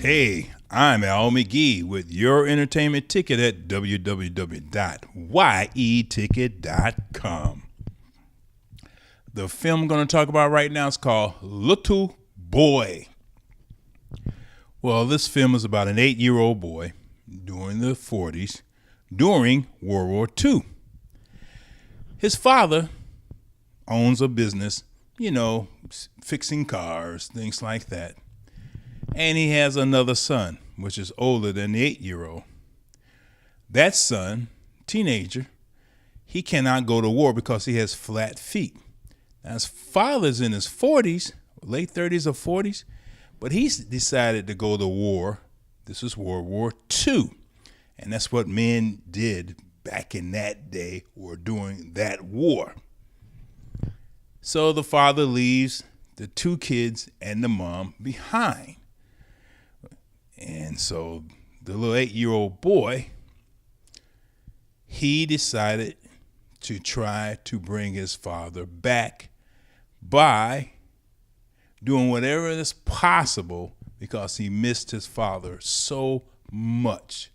Hey, I'm Al McGee with your entertainment ticket at www.yeticket.com. The film I'm going to talk about right now is called Little Boy. Well, this film is about an 8-year-old boy during the 40s, during World War II. His father owns a business, fixing cars, things like that. And he has another son, which is older than the 8-year-old. That son, teenager, he cannot go to war because he has flat feet. Now, his father's in his 40s, late 30s or 40s, but he's decided to go to war. This is World War II. And that's what men did back in that day or during that war. So the father leaves the two kids and the mom behind. And so the little 8-year-old boy, he decided to try to bring his father back by doing whatever is possible because he missed his father so much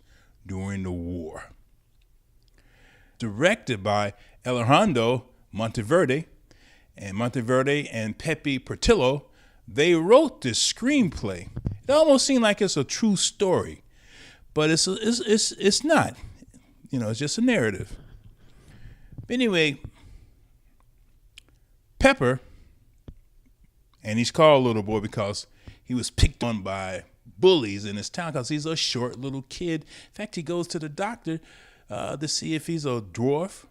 during the war. Directed by Alejandro Monteverde and Pepe Portillo, they wrote this screenplay. It almost seemed like it's a true story, but it's not. It's just a narrative. But anyway, Pepper, and he's called Little Boy because he was picked on by bullies in his town because he's a short little kid. In fact, he goes to the doctor to see if he's a dwarf,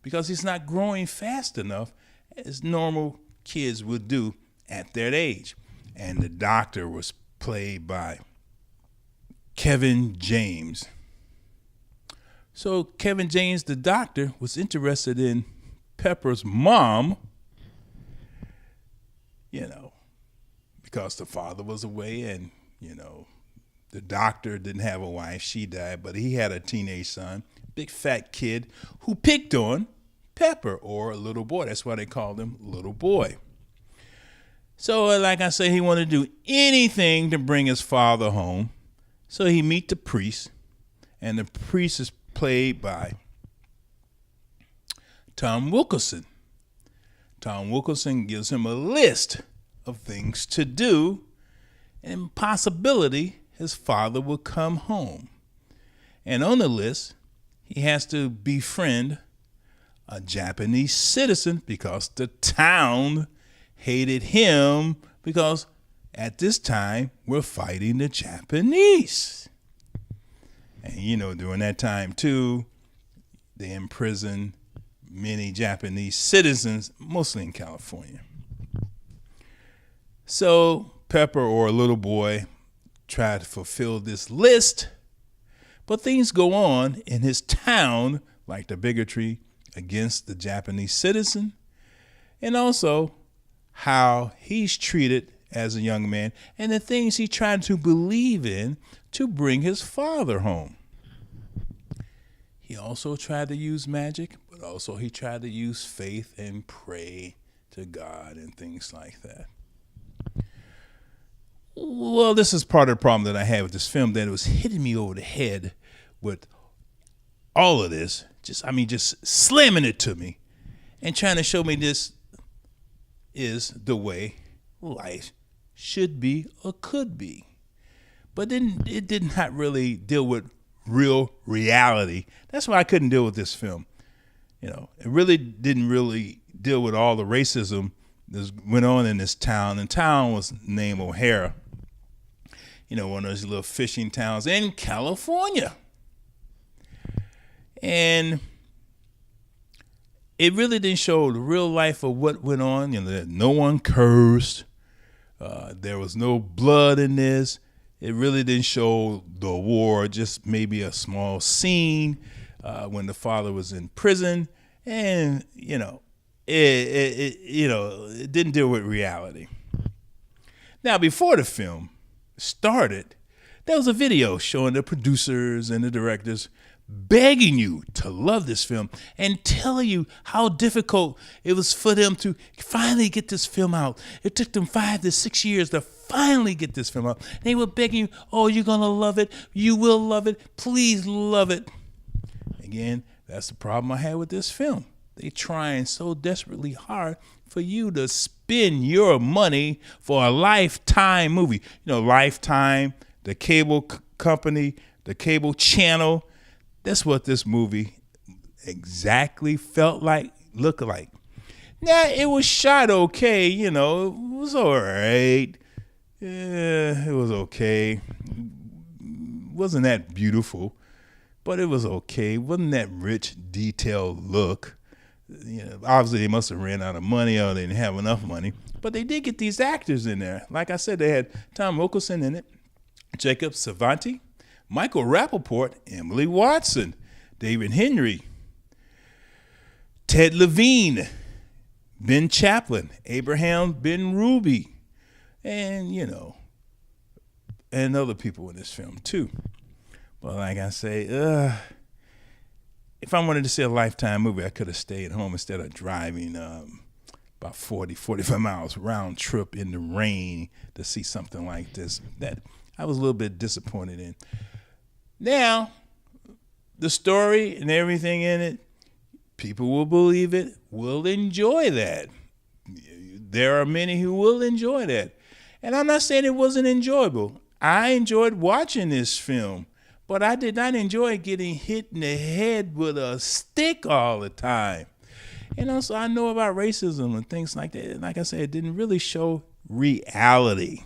because he's not growing fast enough as normal kids would do at their age. And the doctor was played by Kevin James. So Kevin James, the doctor, was interested in Pepper's mom, because the father was away and, the doctor didn't have a wife. She died, but he had a teenage son, big fat kid, who picked on Pepper, or Little Boy. That's why they called him Little Boy. So, like I say, he wanted to do anything to bring his father home. So he meet the priest, and the priest is played by Tom Wilkinson. Tom Wilkinson gives him a list of things to do, and possibility his father will come home. And on the list, he has to befriend a Japanese citizen because the town hated him because at this time we're fighting the Japanese. And during that time too, they imprisoned many Japanese citizens, mostly in California. So Pepper, or Little Boy, tried to fulfill this list, but things go on in his town, like the bigotry against the Japanese citizen, and also how he's treated as a young man and the things he tried to believe in to bring his father home. He also tried to use magic, but also he tried to use faith and pray to God and things like that. Well, this is part of the problem that I had with this film, that it was hitting me over the head with all of this, just slamming it to me and trying to show me this is the way life should be or could be. But then it did not really deal with real reality. That's why I couldn't deal with this film. It really didn't really deal with all the racism that went on in this town. The town was named O'Hara. One of those little fishing towns in California. And it really didn't show the real life of what went on. No one cursed. There was no blood in this. It really didn't show the war, just maybe a small scene when the father was in prison. And, it didn't deal with reality. Now, before the film started, there was a video showing the producers and the directors begging you to love this film and telling you how difficult it was for them to finally get this film out. It took them 5 to 6 years to finally get this film out. They were begging you, oh, you're going to love it. You will love it. Please love it. Again, that's the problem I had with this film. They trying so desperately hard for you to spend your money for a Lifetime movie. You know, Lifetime, the cable company, the cable channel. That's what this movie exactly felt like, looked like. Now, it was shot okay, you know, it was all right. Yeah, it was okay. Wasn't that beautiful, but it was okay. Wasn't that rich, detailed look. You know, obviously, they must have ran out of money or they didn't have enough money. But they did get these actors in there. Like I said, they had Tom Wilkinson in it, Jakob Salvati, Michael Rapaport, Emily Watson, David Henrie, Ted Levine, Ben Chaplin, Abraham Ben Ruby, and, you know, and other people in this film too. But like I say, if I wanted to see a Lifetime movie, I could have stayed home instead of driving about 45 miles round trip in the rain to see something like this that I was a little bit disappointed in. Now, the story and everything in it, people will believe it, will enjoy that. There are many who will enjoy that. And I'm not saying it wasn't enjoyable. I enjoyed watching this film, but I did not enjoy getting hit in the head with a stick all the time. And also, I know about racism and things like that. And like I said, it didn't really show reality.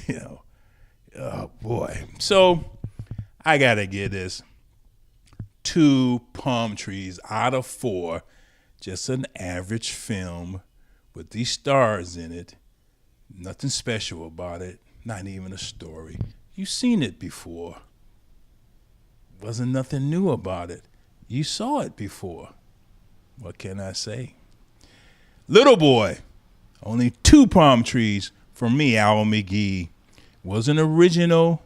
You know, oh boy. So I got to give this 2 palm trees out of 4. Just an average film with these stars in it. Nothing special about it. Not even a story. You've seen it before. Wasn't nothing new about it. You saw it before. What can I say? Little Boy. Only 2 palm trees from me, Al McGee. Wasn't original.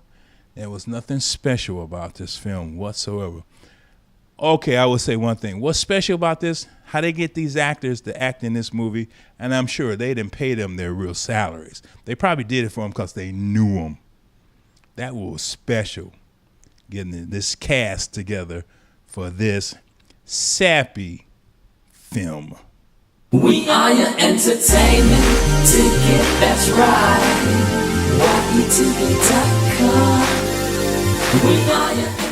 There was nothing special about this film whatsoever. Okay, I will say one thing. What's special about this? How they get these actors to act in this movie, and I'm sure they didn't pay them their real salaries. They probably did it for them because they knew them. That was special, getting this cast together for this sappy film. We are your entertainment ticket, that's right. Yeticket.com. We are your